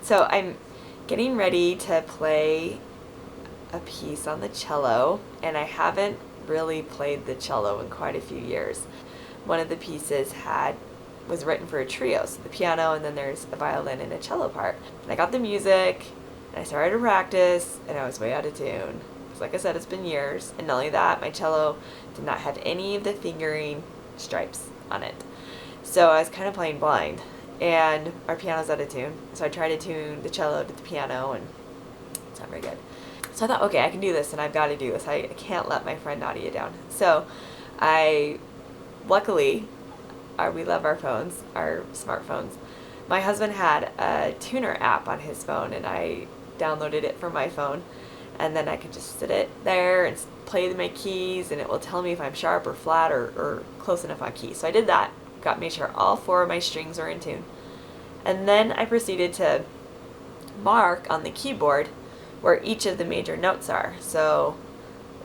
So I'm getting ready to play a piece on the cello, and I haven't really played the cello in quite a few years. One of the pieces was written for a trio, so the piano, and then there's a violin and a cello part. And I got the music, and I started to practice, and I was way out of tune. Because like I said, it's been years, and not only that, my cello did not have any of the fingering stripes on it. So I was kind of playing blind, and our piano's out of tune. So I tried to tune the cello to the piano, and it's not very good. So I thought, okay, I can do this, and I've got to do this. I can't let my friend Nadia down. So luckily, we love our phones, our smartphones. My husband had a tuner app on his phone, and I downloaded it from my phone, and then I could just sit it there and play my keys, and it will tell me if I'm sharp or flat or close enough on key. So I did that, made sure all 4 of my strings were in tune, and then I proceeded to mark on the keyboard where each of the major notes are. So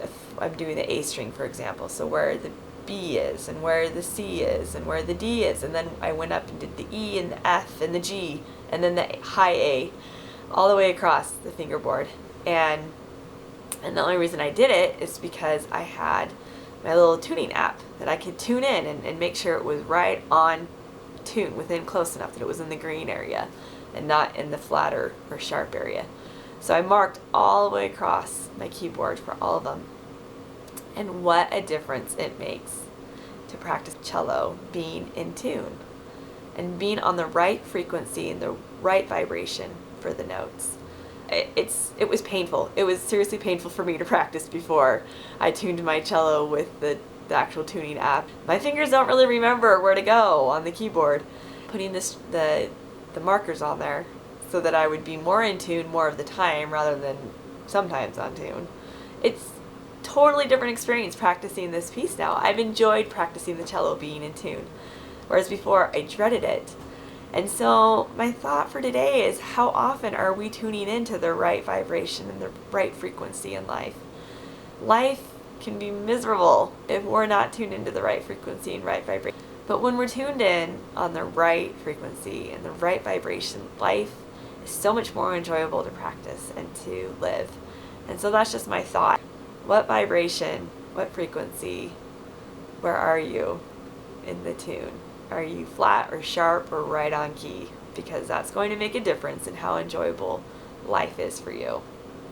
if I'm doing the A string, for example, so where the B is, and where the C is, and where the D is, and then I went up and did the E and the F and the G, and then the high A, all the way across the fingerboard. And the only reason I did it is because I had my little tuning app that I could tune in and make sure it was right on tune, within close enough that it was in the green area and not in the flat or sharp area. So I marked all the way across my keyboard for all of them. And what a difference it makes to practice cello being in tune and being on the right frequency and the right vibration for the notes. It was painful. It was seriously painful for me to practice before I tuned my cello with the actual tuning app. My fingers don't really remember where to go on the keyboard. Putting the markers on there so that I would be more in tune more of the time rather than sometimes on tune. It's totally different experience practicing this piece now. I've enjoyed practicing the cello being in tune, whereas before I dreaded it. And so my thought for today is, how often are we tuning into the right vibration and the right frequency in life? Life can be miserable if we're not tuned into the right frequency and right vibration. But when we're tuned in on the right frequency and the right vibration, life is so much more enjoyable to practice and to live. And so that's just my thought. What vibration, what frequency, where are you in the tune? Are you flat or sharp or right on key? Because that's going to make a difference in how enjoyable life is for you.